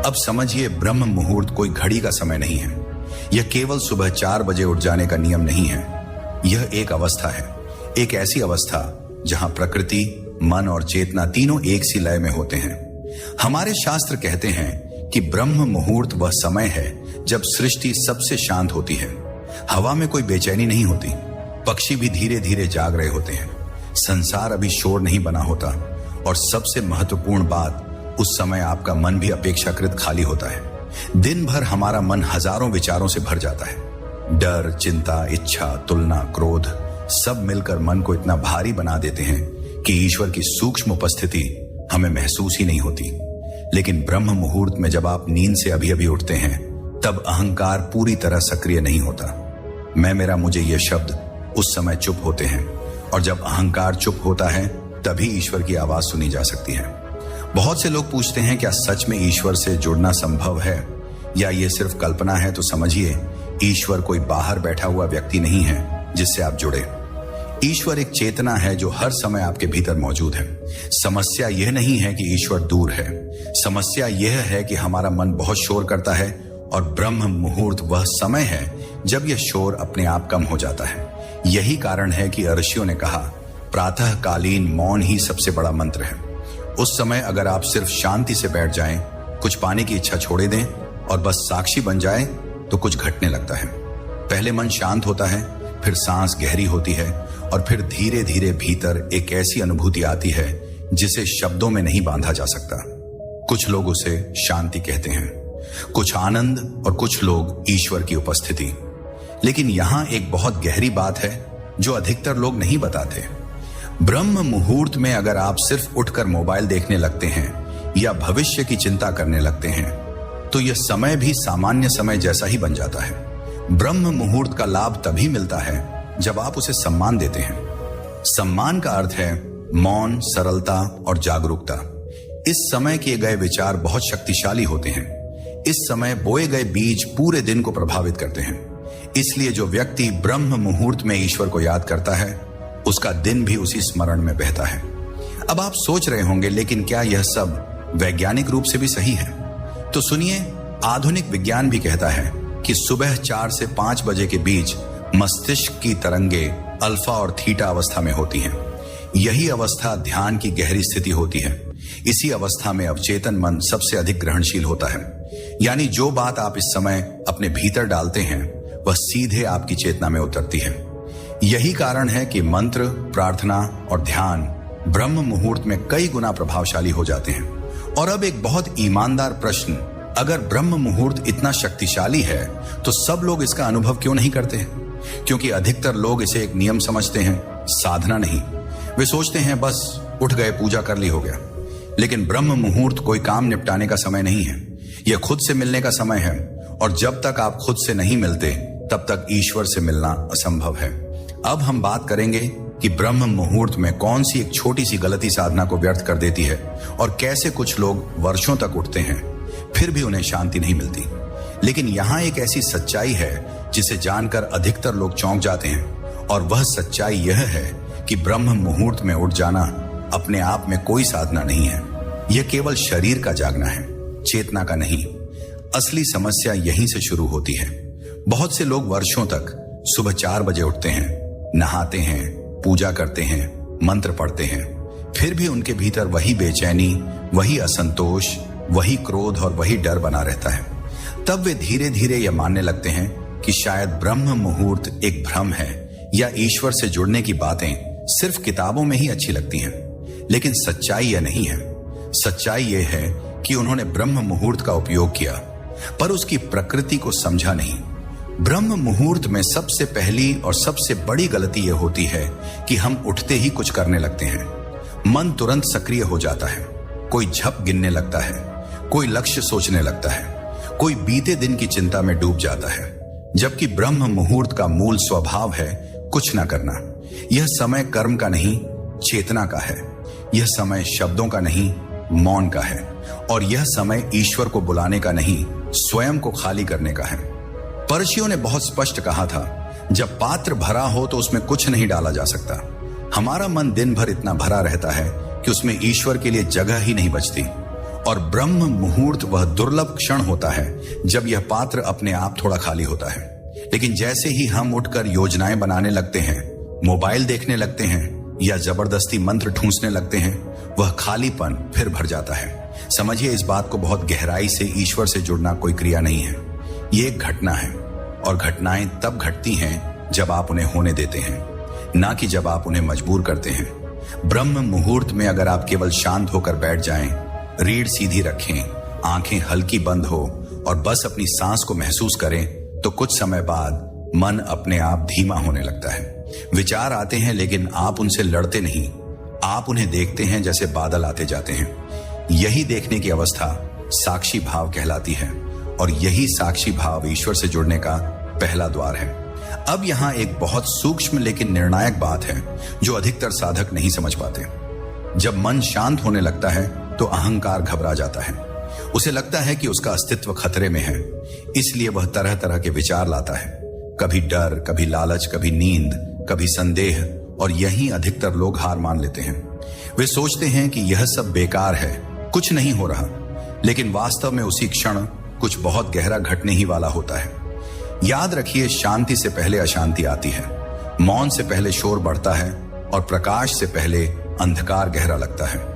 अब समझिए, ब्रह्म मुहूर्त कोई घड़ी का समय नहीं है। यह केवल सुबह 4 बजे उठ जाने का नियम नहीं है। यह एक अवस्था है, एक ऐसी अवस्था जहां प्रकृति, मन और चेतना तीनों एक सी लय में होते हैं। हमारे शास्त्र कहते हैं कि ब्रह्म मुहूर्त वह समय है जब सृष्टि सबसे शांत होती है। हवा में कोई बेचैनी नहीं होती, पक्षी भी धीरे धीरे जाग रहे होते हैं, संसार अभी शोर नहीं बना होता, और सबसे महत्वपूर्ण बात, उस समय आपका मन भी अपेक्षाकृत खाली होता है। दिन भर हमारा मन हजारों विचारों से भर जाता है। डर, चिंता, इच्छा, तुलना, क्रोध सब मिलकर मन को इतना भारी बना देते हैं कि ईश्वर की सूक्ष्म उपस्थिति हमें महसूस ही नहीं होती। लेकिन ब्रह्म मुहूर्त में जब आप नींद से अभी अभी उठते हैं, तब अहंकार पूरी तरह सक्रिय नहीं होता। मैं, मेरा, मुझे ये शब्द उस समय चुप होते हैं, और जब अहंकार चुप होता है तभी ईश्वर की आवाज सुनी जा सकती है। बहुत से लोग पूछते हैं, क्या सच में ईश्वर से जुड़ना संभव है या ये सिर्फ कल्पना है? तो समझिए, ईश्वर कोई बाहर बैठा हुआ व्यक्ति नहीं है जिससे आप जुड़े। ईश्वर एक चेतना है जो हर समय आपके भीतर मौजूद है। समस्या यह नहीं है कि ईश्वर दूर है, समस्या यह है कि हमारा मन बहुत शोर करता है, और ब्रह्म मुहूर्त वह समय है जब यह शोर अपने आप कम हो जाता है। यही कारण है कि ऋषियों ने कहा, प्रातःकालीन मौन ही सबसे बड़ा मंत्र है। उस समय अगर आप सिर्फ शांति से बैठ जाएं, कुछ पाने की इच्छा छोड़े दें और बस साक्षी बन जाएं, तो कुछ घटने लगता है। पहले मन शांत होता है, फिर सांस गहरी होती है, और फिर धीरे धीरे भीतर एक ऐसी अनुभूति आती है जिसे शब्दों में नहीं बांधा जा सकता। कुछ लोग उसे शांति कहते हैं, कुछ आनंद, और कुछ लोग ईश्वर की उपस्थिति। लेकिन यहां एक बहुत गहरी बात है जो अधिकतर लोग नहीं बताते। ब्रह्म मुहूर्त में अगर आप सिर्फ उठकर मोबाइल देखने लगते हैं या भविष्य की चिंता करने लगते हैं, तो यह समय भी सामान्य समय जैसा ही बन जाता है। ब्रह्म मुहूर्त का लाभ तभी मिलता है जब आप उसे सम्मान देते हैं। सम्मान का अर्थ है मौन, सरलता और जागरूकता। इस समय किए गए विचार बहुत शक्तिशाली होते हैं। इस समय बोए गए बीज पूरे दिन को प्रभावित करते हैं। इसलिए जो व्यक्ति ब्रह्म मुहूर्त में ईश्वर को याद करता है, उसका दिन भी उसी स्मरण में बहता है। अब आप सोच रहे होंगे, लेकिन क्या यह सब वैज्ञानिक रूप से भी सही है? तो सुनिए, आधुनिक विज्ञान भी कहता है कि सुबह 4 से 5 बजे के बीच मस्तिष्क की तरंगे अल्फा और थीटा अवस्था में होती हैं। यही अवस्था ध्यान की गहरी स्थिति होती है। इसी अवस्था में अवचेतन मन सबसे अधिक ग्रहणशील होता है। यानी जो बात आप इस समय अपने भीतर डालते हैं, वह सीधे आपकी चेतना में उतरती है। यही कारण है कि मंत्र, प्रार्थना और ध्यान ब्रह्म मुहूर्त में कई गुना प्रभावशाली हो जाते हैं। और अब एक बहुत ईमानदार प्रश्न, अगर ब्रह्म मुहूर्त इतना शक्तिशाली है तो सब लोग इसका अनुभव क्यों नहीं करते हैं? क्योंकि अधिकतर लोग इसे एक नियम समझते हैं, साधना नहीं। वे सोचते हैं बस उठ गए, पूजा कर ली, हो गया। लेकिन ब्रह्म मुहूर्त कोई काम निपटाने का समय नहीं है, यह खुद से मिलने का समय है। और जब तक आप खुद से नहीं मिलते, तब तक ईश्वर से मिलना असंभव है। अब हम बात करेंगे कि ब्रह्म मुहूर्त में कौन सी एक छोटी सी गलती साधना को व्यर्थ कर देती है, और कैसे कुछ लोग वर्षों तक उठते हैं फिर भी उन्हें शांति नहीं मिलती। लेकिन यहाँ एक ऐसी सच्चाई है जिसे जानकर अधिकतर लोग चौंक जाते हैं, और वह सच्चाई यह है कि ब्रह्म मुहूर्त में उठ जाना अपने आप में कोई साधना नहीं है। यह केवल शरीर का जागना है, चेतना का नहीं। असली समस्या यहीं से शुरू होती है। बहुत से लोग वर्षों तक सुबह 4 बजे उठते हैं, नहाते हैं, पूजा करते हैं, मंत्र पढ़ते हैं, फिर भी उनके भीतर वही बेचैनी, वही असंतोष, वही क्रोध और वही डर बना रहता है। तब वे धीरे धीरे यह मानने लगते हैं कि शायद ब्रह्म मुहूर्त एक भ्रम है, या ईश्वर से जुड़ने की बातें सिर्फ किताबों में ही अच्छी लगती हैं। लेकिन सच्चाई यह नहीं है। सच्चाई यह है कि उन्होंने ब्रह्म मुहूर्त का उपयोग किया, पर उसकी प्रकृति को समझा नहीं। ब्रह्म मुहूर्त में सबसे पहली और सबसे बड़ी गलती यह होती है कि हम उठते ही कुछ करने लगते हैं। मन तुरंत सक्रिय हो जाता है, कोई झप गिनने लगता है, कोई लक्ष्य सोचने लगता है, कोई बीते दिन की चिंता में डूब जाता है। जबकि ब्रह्म मुहूर्त का मूल स्वभाव है कुछ न करना। यह समय कर्म का नहीं, चेतना का है। यह समय शब्दों का नहीं, मौन का है। और यह समय ईश्वर को बुलाने का नहीं, स्वयं को खाली करने का है। पर्शियों ने बहुत स्पष्ट कहा था, जब पात्र भरा हो तो उसमें कुछ नहीं डाला जा सकता। हमारा मन दिन भर इतना भरा रहता है कि उसमें ईश्वर के लिए जगह ही नहीं बचती। और ब्रह्म मुहूर्त वह दुर्लभ क्षण होता है जब यह पात्र अपने आप थोड़ा खाली होता है। लेकिन जैसे ही हम उठकर योजनाएं बनाने लगते हैं, मोबाइल देखने लगते हैं या जबरदस्ती मंत्र ठूंसने लगते हैं, वह खालीपन फिर भर जाता है। समझिए, इस बात को बहुत गहराई से ईश्वर से जुड़ना कोई क्रिया नहीं है, ये एक घटना है। और घटनाएं तब घटती हैं जब आप उन्हें होने देते हैं, ना कि जब आप उन्हें मजबूर करते हैं। ब्रह्म मुहूर्त में अगर आप केवल शांत होकर बैठ जाएं, रीढ़ सीधी रखें, आंखें हल्की बंद हो और बस अपनी सांस को महसूस करें, तो कुछ समय बाद मन अपने आप धीमा होने लगता है। विचार आते हैं लेकिन आप उनसे लड़ते नहीं, आप उन्हें देखते हैं जैसे बादल आते जाते हैं। यही देखने की अवस्था साक्षी भाव कहलाती है और यही साक्षी भाव ईश्वर से जुड़ने का पहला द्वार है। अब यहां एक बहुत सूक्ष्म लेकिन निर्णायक बात है जो अधिकतर साधक नहीं समझ पाते। जब मन शांत होने लगता है तो अहंकार घबरा जाता है। उसे लगता है कि उसका अस्तित्व खतरे में है, इसलिए वह तरह तरह के विचार लाता है। कभी डर, कभी लालच, कभी नींद, कभी संदेह, और यही अधिकतर लोग हार मान लेते हैं। वे सोचते हैं कि यह सब बेकार है, कुछ नहीं हो रहा, लेकिन वास्तव में उसी क्षण कुछ बहुत गहरा घटने ही वाला होता है। याद रखिए, शांति से पहले अशांति आती है, मौन से पहले शोर बढ़ता है और प्रकाश से पहले अंधकार गहरा लगता है।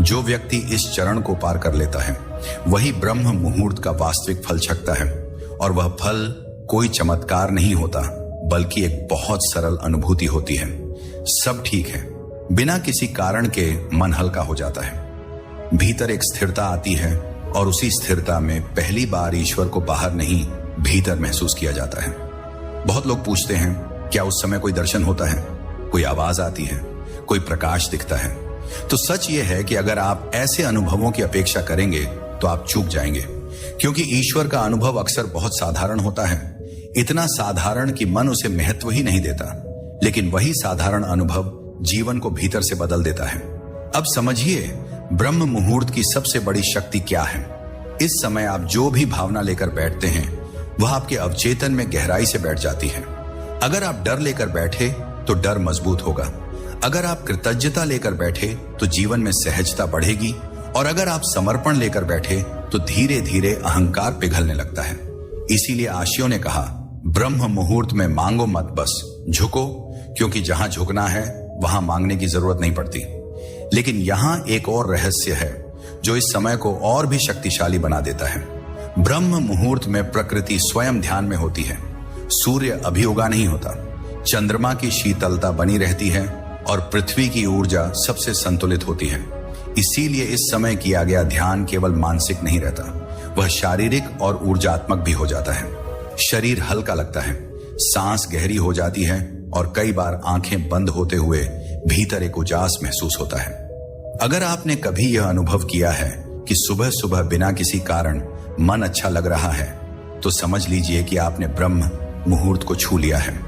जो व्यक्ति इस चरण को पार कर लेता है वही ब्रह्म मुहूर्त का वास्तविक फल छकता है, और वह फल कोई चमत्कार नहीं होता बल्कि एक बहुत सरल अनुभूति होती है। सब ठीक है, बिना किसी कारण के मन हल्का हो जाता है। भीतर एक स्थिरता आती है और उसी स्थिरता में पहली बार ईश्वर को बाहर नहीं भीतर महसूस किया जाता है। बहुत लोग पूछते हैं, क्या उस समय कोई दर्शन होता है, कोई आवाज आती है, कोई प्रकाश दिखता है? तो सच यह है कि अगर आप ऐसे अनुभवों की अपेक्षा करेंगे तो आप चूक जाएंगे, क्योंकि ईश्वर का अनुभव अक्सर बहुत साधारण होता है, इतना साधारण कि मन उसे महत्व ही नहीं देता। लेकिन वही साधारण अनुभव जीवन को भीतर से बदल देता है। अब समझिए, ब्रह्म मुहूर्त की सबसे बड़ी शक्ति क्या है। इस समय आप जो भी भावना लेकर बैठते हैं वह आपके अवचेतन में गहराई से बैठ जाती है। अगर आप डर लेकर बैठे तो डर मजबूत होगा, अगर आप कृतज्ञता लेकर बैठे तो जीवन में सहजता बढ़ेगी, और अगर आप समर्पण लेकर बैठे तो धीरे धीरे अहंकार पिघलने लगता है। इसीलिए आशियों ने कहा, ब्रह्म मुहूर्त में मांगो मत, बस झुको, क्योंकि जहां झुकना है वहां मांगने की जरूरत नहीं पड़ती। लेकिन यहां एक और रहस्य है जो इस समय को और भी शक्तिशाली बना देता है। ब्रह्म मुहूर्त में प्रकृति स्वयं ध्यान में होती है। सूर्य अभी उगा नहीं होता, चंद्रमा की शीतलता बनी रहती है और पृथ्वी की ऊर्जा सबसे संतुलित होती है। इसीलिए इस समय किया गया ध्यान केवल मानसिक नहीं रहता, वह शारीरिक और ऊर्जात्मक भी हो जाता है। शरीर हल्का लगता है, सांस गहरी हो जाती है और कई बार आंखें बंद होते हुए भीतर एक उजास महसूस होता है। अगर आपने कभी यह अनुभव किया है कि सुबह सुबह बिना किसी कारण मन अच्छा लग रहा है, तो समझ लीजिए कि आपने ब्रह्म मुहूर्त को छू लिया है।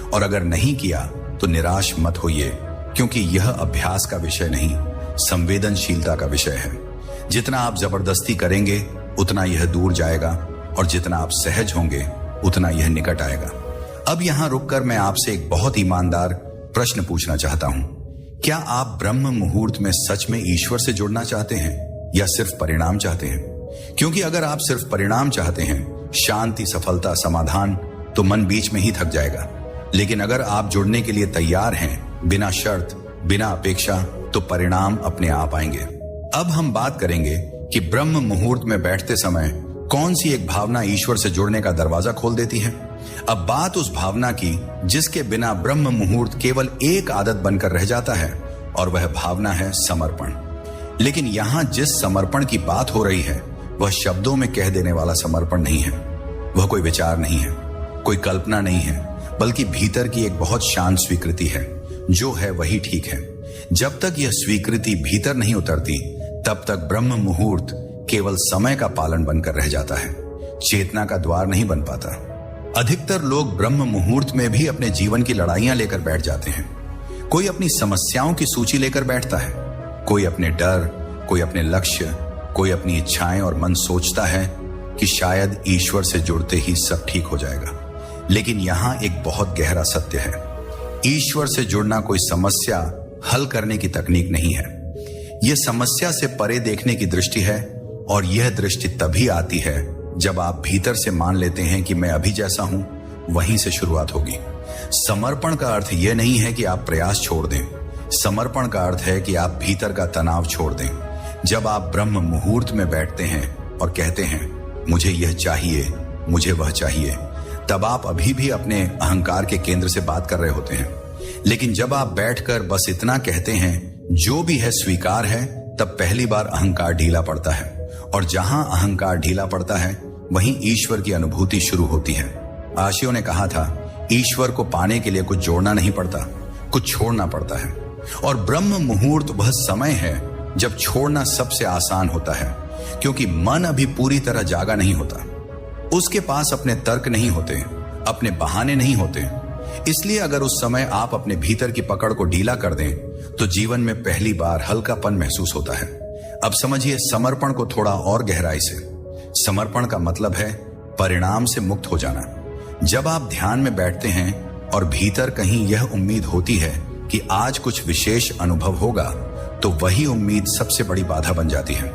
और अगर नहीं किया तो निराश मत होइए, क्योंकि यह अभ्यास का विषय नहीं, संवेदनशीलता का विषय है। जितना आप जबरदस्ती करेंगे उतना यह दूर जाएगा, और जितना आप सहज होंगे उतना यह निकट आएगा। अब यहां रुककर मैं आपसे एक बहुत ईमानदार प्रश्न पूछना चाहता हूं। क्या आप ब्रह्म मुहूर्त में सच में ईश्वर से जुड़ना चाहते हैं या सिर्फ परिणाम चाहते हैं? क्योंकि अगर आप सिर्फ परिणाम चाहते हैं, शांति, सफलता, समाधान, तो मन बीच में ही थक जाएगा। लेकिन अगर आप जुड़ने के लिए तैयार हैं, बिना शर्त, बिना अपेक्षा, तो परिणाम अपने आप आएंगे। अब हम बात करेंगे कि ब्रह्म मुहूर्त में बैठते समय कौन सी एक भावना ईश्वर से जुड़ने का दरवाजा खोल देती है। अब बात उस भावना की जिसके बिना ब्रह्म मुहूर्त केवल एक आदत बनकर रह जाता है, और वह भावना है समर्पण। लेकिन यहां जिस समर्पण की बात हो रही है वह शब्दों में कह देने वाला समर्पण नहीं है, वह कोई विचार नहीं है, कोई कल्पना नहीं है, बल्कि भीतर की एक बहुत शांत स्वीकृति है। जो है वही ठीक है। जब तक यह स्वीकृति भीतर नहीं उतरती तब तक ब्रह्म मुहूर्त केवल समय का पालन बनकर रह जाता है, चेतना का द्वार नहीं बन पाता। अधिकतर लोग ब्रह्म मुहूर्त में भी अपने जीवन की लड़ाइयां लेकर बैठ जाते हैं। कोई अपनी समस्याओं की सूची लेकर बैठता है, कोई अपने डर, कोई अपने लक्ष्य, कोई अपनी इच्छाएं, और मन सोचता है कि शायद ईश्वर से जुड़ते ही सब ठीक हो जाएगा। लेकिन यहां एक बहुत गहरा सत्य है, ईश्वर से जुड़ना कोई समस्या हल करने की तकनीक नहीं है। यह समस्या से परे देखने की दृष्टि है और यह दृष्टि तभी आती है जब आप भीतर से मान लेते हैं कि मैं अभी जैसा हूं वहीं से शुरुआत होगी। समर्पण का अर्थ यह नहीं है कि आप प्रयास छोड़ दें। समर्पण का अर्थ है कि आप भीतर का तनाव छोड़ दें। जब आप ब्रह्म मुहूर्त में बैठते हैं और कहते हैं मुझे यह चाहिए, मुझे वह चाहिए, तब आप अभी भी अपने अहंकार के केंद्र से बात कर रहे होते हैं। लेकिन जब आप बैठकर बस इतना कहते हैं जो भी है स्वीकार है, तब पहली बार अहंकार ढीला पड़ता है। और जहां अहंकार ढीला पड़ता है वहीं ईश्वर की अनुभूति शुरू होती है। आशियों ने कहा था ईश्वर को पाने के लिए कुछ जोड़ना नहीं पड़ता, कुछ छोड़ना पड़ता है। और ब्रह्म मुहूर्त वह समय है जब छोड़ना सबसे आसान होता है, क्योंकि मन अभी पूरी तरह जागा नहीं होता। उसके पास अपने तर्क नहीं होते, अपने बहाने नहीं होते। इसलिए अगर उस समय आप अपने भीतर की पकड़ को ढीला कर दें तो जीवन में पहली बार हल्कापन महसूस होता है। अब समझिए समर्पण को थोड़ा और गहराई से। समर्पण का मतलब है परिणाम से मुक्त हो जाना। जब आप ध्यान में बैठते हैं और भीतर कहीं यह उम्मीद होती है कि आज कुछ विशेष अनुभव होगा, तो वही उम्मीद सबसे बड़ी बाधा बन जाती है,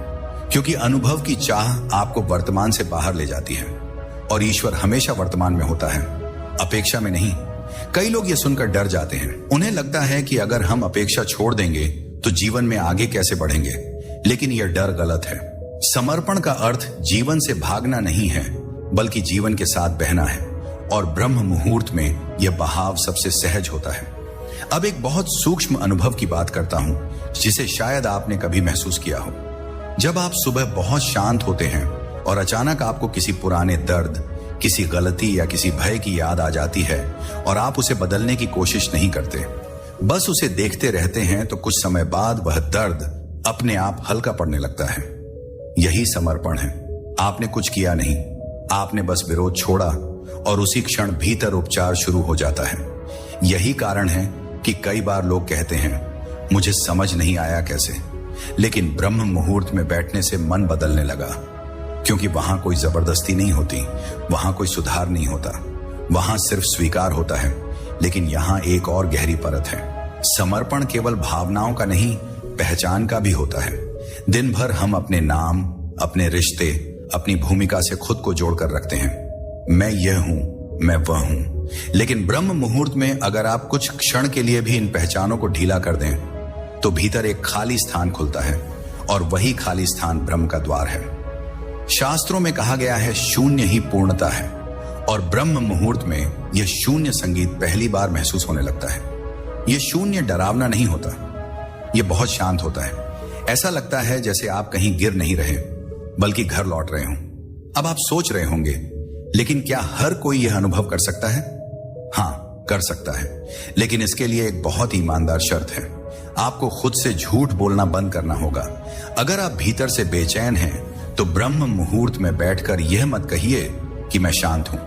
क्योंकि अनुभव की चाह आपको वर्तमान से बाहर ले जाती है। और ईश्वर हमेशा वर्तमान में होता है, अपेक्षा में नहीं। कई लोग ये सुनकर डर जाते हैं। उन्हें लगता है कि अगर हम अपेक्षा छोड़ देंगे तो जीवन में आगे कैसे बढ़ेंगे, लेकिन यह डर गलत है। समर्पण का अर्थ जीवन से भागना नहीं है, बल्कि जीवन के साथ बहना है। और ब्रह्म मुहूर्त में यह बहाव सबसे सहज होता है। अब एक बहुत सूक्ष्म अनुभव की बात करता हूं, जिसे शायद आपने कभी महसूस किया हो। जब आप सुबह बहुत शांत होते हैं और अचानक आपको किसी पुराने दर्द, किसी गलती या किसी भय की याद आ जाती है और आप उसे बदलने की कोशिश नहीं करते, बस उसे देखते रहते हैं, तो कुछ समय बाद वह दर्द अपने आप हल्का पड़ने लगता है। यही समर्पण है। आपने कुछ किया नहीं, आपने बस विरोध छोड़ा और उसी क्षण भीतर उपचार शुरू हो जाता है। यही कारण है कि कई बार लोग कहते हैं मुझे समझ नहीं आया कैसे, लेकिन ब्रह्म मुहूर्त में बैठने से मन बदलने लगा। क्योंकि वहां कोई जबरदस्ती नहीं होती, वहां कोई सुधार नहीं होता, वहां सिर्फ स्वीकार होता है। लेकिन यहां एक और गहरी परत है। समर्पण केवल भावनाओं का नहीं, पहचान का भी होता है। दिन भर हम अपने नाम, अपने रिश्ते, अपनी भूमिका से खुद को जोड़कर रखते हैं। मैं यह हूं, मैं वह हूं। लेकिन ब्रह्म मुहूर्त में अगर आप कुछ क्षण के लिए भी इन पहचानों को ढीला कर दें, तो भीतर एक खाली स्थान खुलता है, और वही खाली स्थान ब्रह्म का द्वार है। शास्त्रों में कहा गया है शून्य ही पूर्णता है, और ब्रह्म मुहूर्त में यह शून्य संगीत पहली बार महसूस होने लगता है। यह शून्य डरावना नहीं होता, यह बहुत शांत होता है। ऐसा लगता है जैसे आप कहीं गिर नहीं रहे, बल्कि घर लौट रहे हों। अब आप सोच रहे होंगे, लेकिन क्या हर कोई यह अनुभव कर सकता है? हाँ, कर सकता है, लेकिन इसके लिए एक बहुत ईमानदार शर्त है। आपको खुद से झूठ बोलना बंद करना होगा। अगर आप भीतर से बेचैन हैं, तो ब्रह्म मुहूर्त में बैठकर यह मत कहिए कि मैं शांत हूं।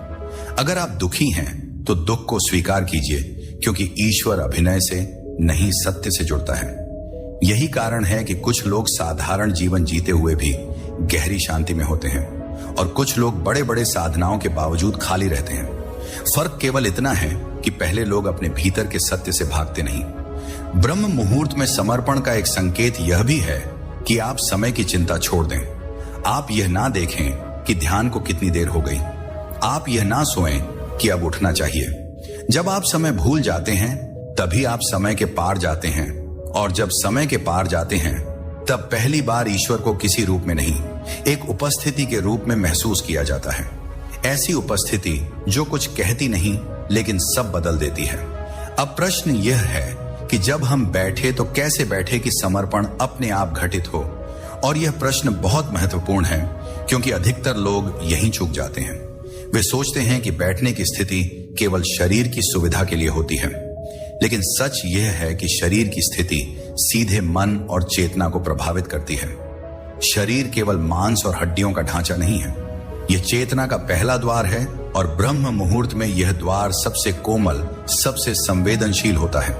अगर आप दुखी हैं, तो दुख को स्वीकार कीजिए, क्योंकि ईश्वर अभिनय से नहीं, सत्य से जुड़ता है। यही कारण है कि कुछ लोग साधारण जीवन जीते हुए भी गहरी शांति में होते हैं, और कुछ लोग बड़े बड़े साधनाओं के बावजूद खाली रहते हैं। फर्क केवल इतना है कि पहले लोग अपने भीतर के सत्य से भागते नहीं। ब्रह्म मुहूर्त में समर्पण का एक संकेत यह भी है कि आप समय की चिंता छोड़ दें। आप यह ना देखें कि ध्यान को कितनी देर हो गई। आप यह ना सोएं कि अब उठना चाहिए। जब आप समय भूल जाते हैं, तभी आप समय के पार जाते हैं, और जब समय के पार जाते हैं, तब पहली बार ईश्वर को किसी रूप में नहीं, एक उपस्थिति के रूप में महसूस किया जाता है। ऐसी उपस्थिति जो कुछ कहती नहीं, लेकिन सब बदल देती है। अब प्रश्न यह है कि जब हम बैठे तो कैसे बैठे कि समर्पण अपने आप घटित हो। और यह प्रश्न बहुत महत्वपूर्ण है, क्योंकि अधिकतर लोग यहीं चूक जाते हैं। वे सोचते हैं कि बैठने की स्थिति केवल शरीर की सुविधा के लिए होती है, लेकिन सच यह है कि शरीर की स्थिति सीधे मन और चेतना को प्रभावित करती है। शरीर केवल मांस और हड्डियों का ढांचा नहीं है, यह चेतना का पहला द्वार है, और ब्रह्म मुहूर्त में यह द्वार सबसे कोमल, सबसे संवेदनशील होता है।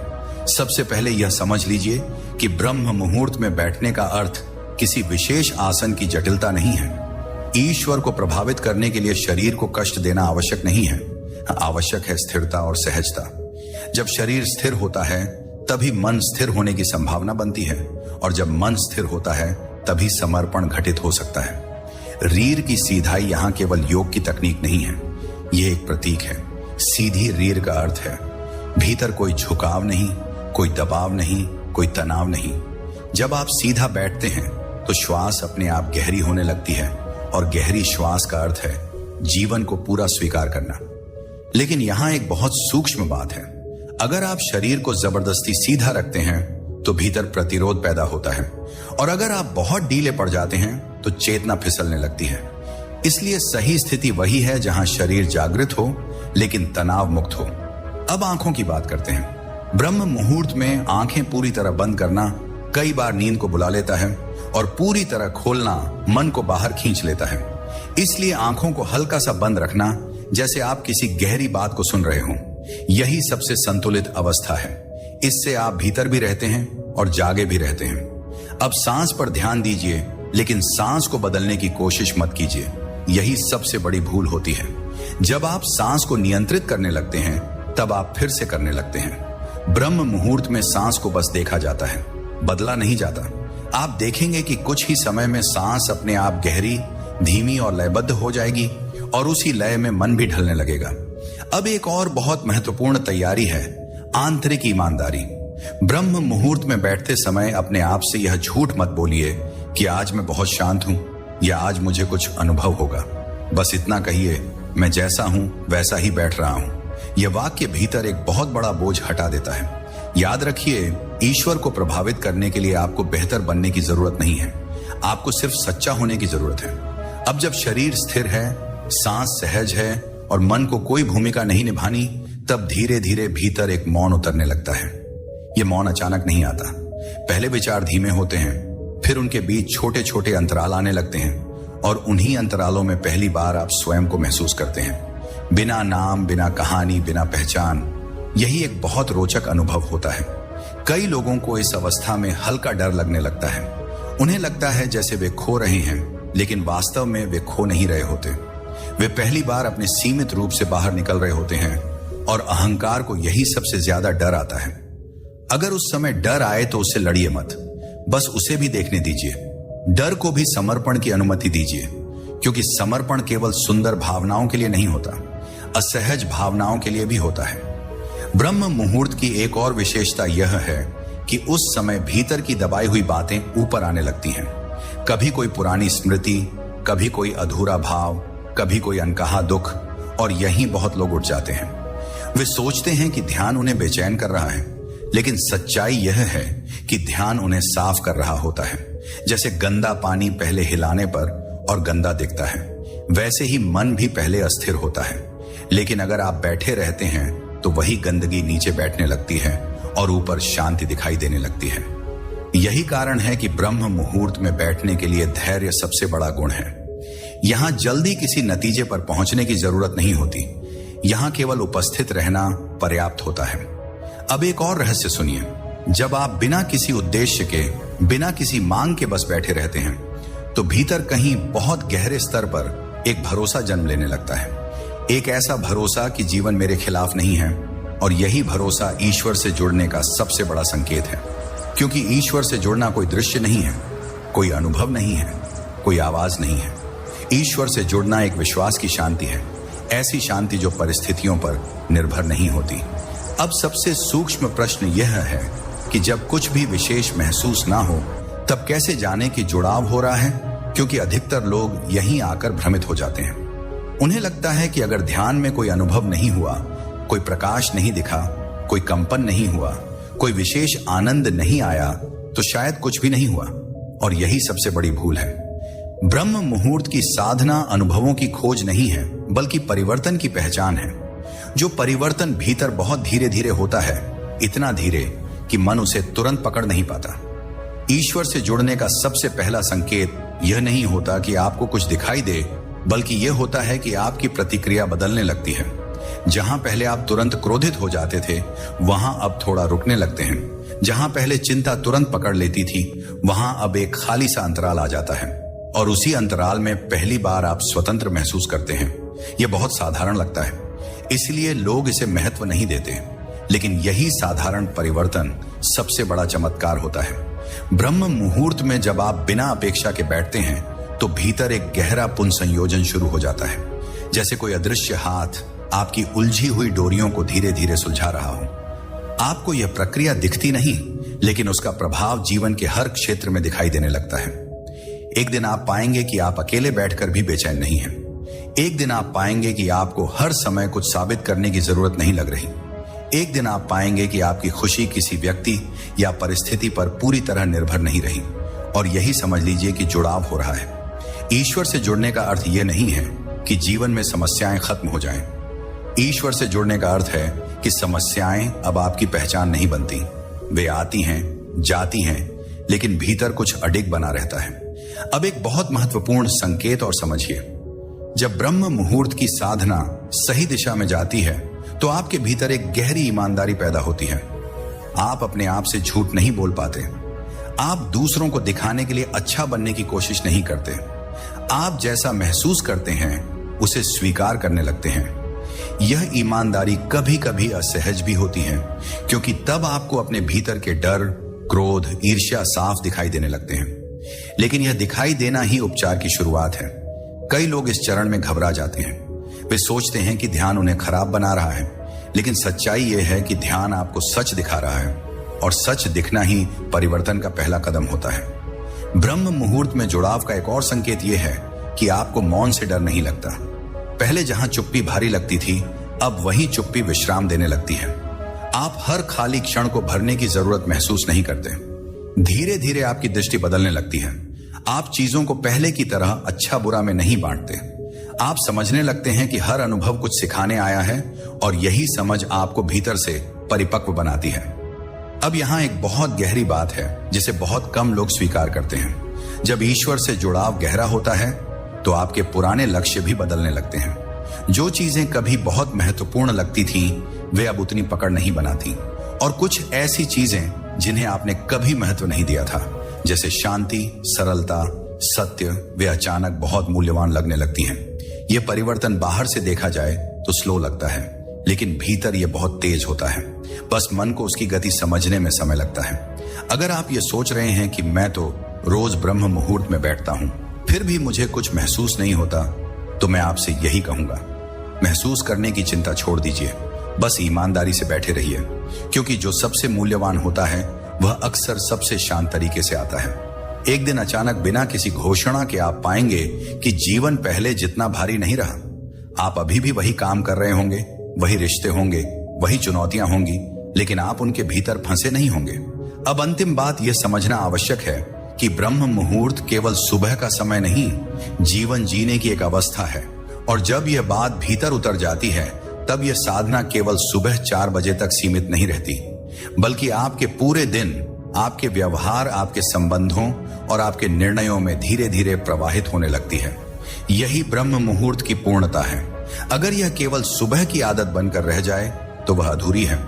सबसे पहले यह समझ लीजिए कि ब्रह्म मुहूर्त में बैठने का अर्थ किसी विशेष आसन की जटिलता नहीं है। ईश्वर को प्रभावित करने के लिए शरीर को कष्ट देना आवश्यक नहीं है, आवश्यक है स्थिरता और सहजता। जब शरीर स्थिर होता है, तभी मन स्थिर होने की संभावना बनती है, और जब मन स्थिर होता है, तभी समर्पण घटित हो सकता है। रीढ़ की सीधाई यहां केवल योग की तकनीक नहीं है, यह एक प्रतीक है। सीधी रीढ़ का अर्थ है भीतर कोई झुकाव नहीं, कोई दबाव नहीं, कोई तनाव नहीं। जब आप सीधा बैठते हैं तो श्वास अपने आप गहरी होने लगती है, और गहरी श्वास का अर्थ है जीवन को पूरा स्वीकार करना। लेकिन यहां एक बहुत सूक्ष्म बात है। अगर आप शरीर को जबरदस्ती सीधा रखते हैं तो भीतर प्रतिरोध पैदा होता है, और अगर आप बहुत ढीले पड़ जाते हैं तो चेतना फिसलने लगती है। इसलिए सही स्थिति वही है जहां शरीर जागृत हो लेकिन तनाव मुक्त हो। अब आंखों की बात करते हैं। ब्रह्म मुहूर्त में आंखें पूरी तरह बंद करना कई बार नींद को बुला लेता है, और पूरी तरह खोलना मन को बाहर खींच लेता है। इसलिए आंखों को हल्का सा बंद रखना, जैसे आप किसी गहरी बात को सुन रहे हों, यही सबसे संतुलित अवस्था है। इससे आप भीतर भी रहते हैं और जागे भी रहते हैं। अब सांस पर ध्यान दीजिए, लेकिन सांस को बदलने की कोशिश मत कीजिए। यही सबसे बड़ी भूल होती है। जब आप सांस को नियंत्रित करने लगते हैं तब आप फिर से करने लगते हैं। ब्रह्म मुहूर्त में सांस को बस देखा जाता है, बदला नहीं जाता। आप देखेंगे कि कुछ ही समय में सांस अपने आप गहरी, धीमी और लयबद्ध हो जाएगी, और उसी लय में मन भी ढलने लगेगा। अब एक और बहुत महत्वपूर्ण तैयारी है, आंतरिक ईमानदारी। ब्रह्म मुहूर्त में बैठते समय अपने आप से यह झूठ मत बोलिए कि आज मैं बहुत शांत हूं, या आज मुझे कुछ अनुभव होगा। बस इतना कहिए, मैं जैसा हूं वैसा ही बैठ रहा हूं। यह वाक्य भीतर एक बहुत बड़ा बोझ हटा देता है। याद रखिए, ईश्वर को प्रभावित करने के लिए आपको बेहतर बनने की जरूरत नहीं है, आपको सिर्फ सच्चा होने की जरूरत है। अब जब शरीर स्थिर है, सांस सहज है और मन को कोई भूमिका नहीं निभानी, तब धीरे धीरे भीतर एक मौन उतरने लगता है। यह मौन अचानक नहीं आता। पहले विचार धीमे होते हैं, फिर उनके बीच छोटे छोटे अंतराल आने लगते हैं, और उन्हीं अंतरालों में पहली बार आप स्वयं को महसूस करते हैं, बिना नाम, बिना कहानी, बिना पहचान। यही एक बहुत रोचक अनुभव होता है। कई लोगों को इस अवस्था में हल्का डर लगने लगता है। उन्हें लगता है जैसे वे खो रहे हैं, लेकिन वास्तव में वे खो नहीं रहे होते। वे पहली बार अपने सीमित रूप से बाहर निकल रहे होते हैं, और अहंकार को यही सबसे ज्यादा डर आता है। अगर उस समय डर आए तो उससे लड़िए मत, बस उसे भी देखने दीजिए। डर को भी समर्पण की अनुमति दीजिए, क्योंकि समर्पण केवल सुंदर भावनाओं के लिए नहीं होता, असहज भावनाओं के लिए भी होता है। ब्रह्म मुहूर्त की एक और विशेषता यह है कि उस समय भीतर की दबाई हुई बातें ऊपर आने लगती हैं। कभी कोई पुरानी स्मृति, कभी कोई अधूरा भाव, कभी कोई अनकहा दुख, और यहीं बहुत लोग उठ जाते हैं। वे सोचते हैं कि ध्यान उन्हें बेचैन कर रहा है, लेकिन सच्चाई यह है कि ध्यान उन्हें साफ कर रहा होता है। जैसे गंदा पानी पहले हिलाने पर और गंदा दिखता है, वैसे ही मन भी पहले अस्थिर होता है। लेकिन अगर आप बैठे रहते हैं तो वही गंदगी नीचे बैठने लगती है और ऊपर शांति दिखाई देने लगती है। यही कारण है कि ब्रह्म मुहूर्त में बैठने के लिए धैर्य सबसे बड़ा गुण है। यहां जल्दी किसी नतीजे पर पहुंचने की जरूरत नहीं होती, यहां केवल उपस्थित रहना पर्याप्त होता है। अब एक और रहस्य सुनिए। जब आप बिना किसी उद्देश्य के, बिना किसी मांग के बस बैठे रहते हैं, तो भीतर कहीं बहुत गहरे स्तर पर एक भरोसा जन्म लेने लगता है। एक ऐसा भरोसा कि जीवन मेरे खिलाफ नहीं है, और यही भरोसा ईश्वर से जुड़ने का सबसे बड़ा संकेत है। क्योंकि ईश्वर से जुड़ना कोई दृश्य नहीं है, कोई अनुभव नहीं है, कोई आवाज नहीं है। ईश्वर से जुड़ना एक विश्वास की शांति है, ऐसी शांति जो परिस्थितियों पर निर्भर नहीं होती। अब सबसे सूक्ष्म प्रश्न यह है कि जब कुछ भी विशेष महसूस ना हो, तब कैसे जाने कि जुड़ाव हो रहा है? क्योंकि अधिकतर लोग यहीं आकर भ्रमित हो जाते हैं। उन्हें लगता है कि अगर ध्यान में कोई अनुभव नहीं हुआ, कोई प्रकाश नहीं दिखा, कोई कंपन नहीं हुआ, कोई विशेष आनंद नहीं आया, तो शायद कुछ भी नहीं हुआ। और यही सबसे बड़ी भूल है। ब्रह्म मुहूर्त की साधना अनुभवों की खोज नहीं है, बल्कि परिवर्तन की पहचान है। जो परिवर्तन भीतर बहुत धीरे धीरे होता है, इतना धीरे कि मन उसे तुरंत पकड़ नहीं पाता। ईश्वर से जुड़ने का सबसे पहला संकेत यह नहीं होता कि आपको कुछ दिखाई दे, बल्कि यह होता है कि आपकी प्रतिक्रिया बदलने लगती है। जहां पहले आप तुरंत क्रोधित हो जाते थे, वहां अब थोड़ा रुकने लगते हैं। जहां पहले चिंता तुरंत पकड़ लेती थी, वहां अब एक खाली सा अंतराल आ जाता है, और उसी अंतराल में पहली बार आप स्वतंत्र महसूस करते हैं। यह बहुत साधारण लगता है, इसलिए लोग इसे महत्व नहीं देते, लेकिन यही साधारण परिवर्तन सबसे बड़ा चमत्कार होता है। ब्रह्म मुहूर्त में जब आप बिना अपेक्षा के बैठते हैं तो भीतर एक गहरा पुनः संयोजन शुरू हो जाता है, जैसे कोई अदृश्य हाथ आपकी उलझी हुई डोरियों को धीरे धीरे सुलझा रहा हो। आपको यह प्रक्रिया दिखती नहीं, लेकिन उसका प्रभाव जीवन के हर क्षेत्र में दिखाई देने लगता है। एक दिन आप पाएंगे कि आप अकेले बैठकर भी बेचैन नहीं हैं। एक दिन आप पाएंगे कि आपको हर समय कुछ साबित करने की जरूरत नहीं लग रही। एक दिन आप पाएंगे कि आपकी खुशी किसी व्यक्ति या परिस्थिति पर पूरी तरह निर्भर नहीं रही, और यही समझ लीजिए कि जुड़ाव हो रहा है। ईश्वर से जुड़ने का अर्थ यह नहीं है कि जीवन में समस्याएं खत्म हो जाएं। ईश्वर से जुड़ने का अर्थ है कि समस्याएं अब आपकी पहचान नहीं बनती। वे आती हैं, जाती हैं, लेकिन भीतर कुछ अडिग बना रहता है। अब एक बहुत महत्वपूर्ण संकेत और समझिए, जब ब्रह्म मुहूर्त की साधना सही दिशा में जाती है तो आपके भीतर एक गहरी ईमानदारी पैदा होती है। आप अपने आप से झूठ नहीं बोल पाते। आप दूसरों को दिखाने के लिए अच्छा बनने की कोशिश नहीं करते। आप जैसा महसूस करते हैं उसे स्वीकार करने लगते हैं। यह ईमानदारी कभी कभी असहज भी होती है, क्योंकि तब आपको अपने भीतर के डर, क्रोध, ईर्ष्या साफ दिखाई देने लगते हैं। लेकिन यह दिखाई देना ही उपचार की शुरुआत है। कई लोग इस चरण में घबरा जाते हैं। वे सोचते हैं कि ध्यान उन्हें खराब बना रहा है, लेकिन सच्चाई यह है कि ध्यान आपको सच दिखा रहा है, और सच दिखना ही परिवर्तन का पहला कदम होता है। ब्रह्म मुहूर्त में जुड़ाव का एक और संकेत यह है कि आपको मौन से डर नहीं लगता। पहले जहां चुप्पी भारी लगती थी, अब वही चुप्पी विश्राम देने लगती है। आप हर खाली क्षण को भरने की जरूरत महसूस नहीं करते। धीरे धीरे आपकी दृष्टि बदलने लगती है। आप चीजों को पहले की तरह अच्छा बुरा में नहीं बांटते। आप समझने लगते हैं कि हर अनुभव कुछ सिखाने आया है, और यही समझ आपको भीतर से परिपक्व बनाती है। अब यहां एक बहुत गहरी बात है जिसे बहुत कम लोग स्वीकार करते हैं। जब ईश्वर से जुड़ाव गहरा होता है तो आपके पुराने लक्ष्य भी बदलने लगते हैं। जो चीजें कभी बहुत महत्वपूर्ण लगती थीं, वे अब उतनी पकड़ नहीं बनाती, और कुछ ऐसी चीजें जिन्हें आपने कभी महत्व नहीं दिया था, जैसे शांति, सरलता, सत्य, वे अचानक बहुत मूल्यवान लगने लगती हैं। यह परिवर्तन बाहर से देखा जाए तो स्लो लगता है, लेकिन भीतर यह बहुत तेज होता है। बस मन को उसकी गति समझने में समय लगता है। अगर आप ये सोच रहे हैं कि मैं तो रोज ब्रह्म मुहूर्त में बैठता हूं, फिर भी मुझे कुछ महसूस नहीं होता, तो मैं आपसे यही कहूंगा, महसूस करने की चिंता छोड़ दीजिए। बस ईमानदारी से बैठे रहिए, क्योंकि जो सबसे मूल्यवान होता है वह अक्सर सबसे शांत तरीके से आता है। एक दिन अचानक बिना किसी घोषणा के आप पाएंगे कि जीवन पहले जितना भारी नहीं रहा। आप अभी भी वही काम कर रहे होंगे, वही रिश्ते होंगे, वही चुनौतियां होंगी, लेकिन आप उनके भीतर फंसे नहीं होंगे। अब अंतिम बात यह समझना आवश्यक है कि ब्रह्म मुहूर्त केवल सुबह का समय नहीं, जीवन जीने की एक अवस्था है। और जब यह बात भीतर उतर जाती है, तब यह साधना केवल सुबह 4 बजे तक सीमित नहीं रहती, बल्कि आपके पूरे दिन, आपके व्यवहार, आपके संबंधों और आपके निर्णयों में धीरे धीरे प्रवाहित होने लगती है। यही ब्रह्म मुहूर्त की पूर्णता है। अगर यह केवल सुबह की आदत बनकर रह जाए तो वह अधूरी है,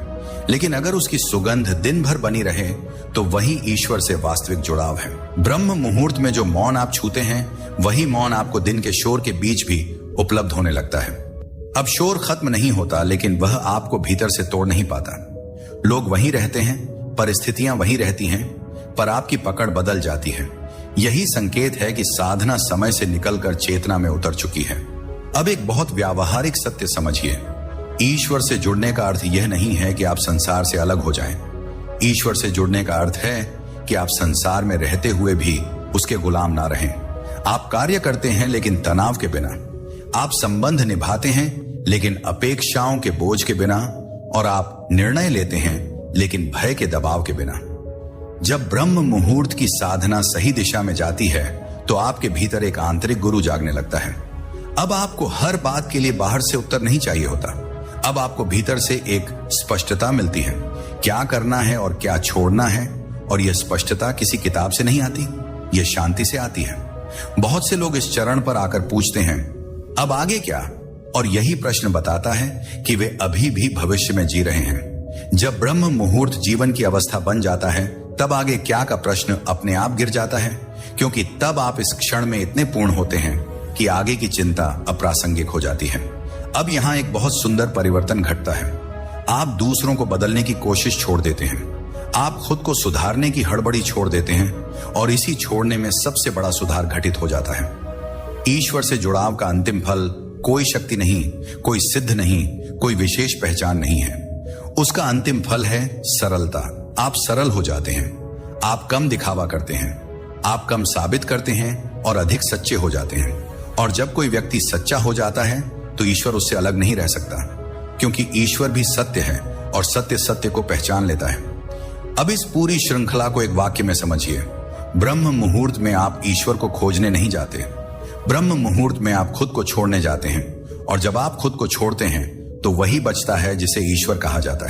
लेकिन अगर उसकी सुगंध दिन भर बनी रहे तो वही ईश्वर से वास्तविक जुड़ाव है। ब्रह्म मुहूर्त में जो मौन आप छूते हैं, वही मौन आपको दिन के शोर के बीच भी उपलब्ध होने लगता है। अब शोर खत्म नहीं होता, लेकिन वह आपको भीतर से तोड़ नहीं पाता। लोग वहीं रहते हैं, परिस्थितियां वहीं रहती हैं, पर आपकी पकड़ बदल जाती है। यही संकेत है कि साधना समय से निकलकर चेतना में उतर चुकी है। अब एक बहुत व्यावहारिक सत्य समझिए, ईश्वर से जुड़ने का अर्थ यह नहीं है कि आप संसार से अलग हो जाएं। ईश्वर से जुड़ने का अर्थ है कि आप संसार में रहते हुए भी उसके गुलाम ना रहें। आप कार्य करते हैं लेकिन तनाव के बिना, आप संबंध निभाते हैं लेकिन अपेक्षाओं के बोझ के बिना, और आप निर्णय लेते हैं लेकिन भय के दबाव के बिना। जब ब्रह्म मुहूर्त की साधना सही दिशा में जाती है तो आपके भीतर एक आंतरिक गुरु जागने लगता है। अब आपको हर बात के लिए बाहर से उत्तर नहीं चाहिए होता। अब आपको भीतर से एक स्पष्टता मिलती है, क्या करना है और क्या छोड़ना है, और यह स्पष्टता किसी किताब से नहीं आती, यह शांति से आती है। बहुत से लोग इस चरण पर आकर पूछते हैं, अब आगे क्या? और यही प्रश्न बताता है कि वे अभी भी भविष्य में जी रहे हैं। जब ब्रह्म मुहूर्त जीवन की अवस्था बन जाता है, तब आगे क्या का प्रश्न अपने आप गिर जाता है, क्योंकि तब आप इस क्षण में इतने पूर्ण होते हैं कि आगे की चिंता अप्रासंगिक हो जाती है। अब यहां एक बहुत सुंदर परिवर्तन घटता है। आप दूसरों को बदलने की कोशिश छोड़ देते हैं। आप खुद को सुधारने की हड़बड़ी छोड़ देते हैं और इसी छोड़ने में सबसे बड़ा सुधार घटित हो जाता है। ईश्वर से जुड़ाव का अंतिम फल कोई शक्ति नहीं, कोई सिद्ध नहीं, कोई विशेष पहचान नहीं है। उसका अंतिम फल है सरलता। आप सरल हो जाते हैं, आप कम दिखावा करते हैं, आप कम साबित करते हैं और अधिक सच्चे हो जाते हैं। और जब कोई व्यक्ति सच्चा हो जाता है तो ईश्वर उससे अलग नहीं रह सकता, क्योंकि ईश्वर भी सत्य है और सत्य सत्य को पहचान लेता है। अब इस पूरी श्रृंखला को एक वाक्य में समझिए। ब्रह्म मुहूर्त में आप ईश्वर को खोजने नहीं जाते, ब्रह्म मुहूर्त में आप खुद को छोड़ने जाते हैं। और जब आप खुद को छोड़ते हैं तो वही बचता है जिसे ईश्वर कहा जाता है।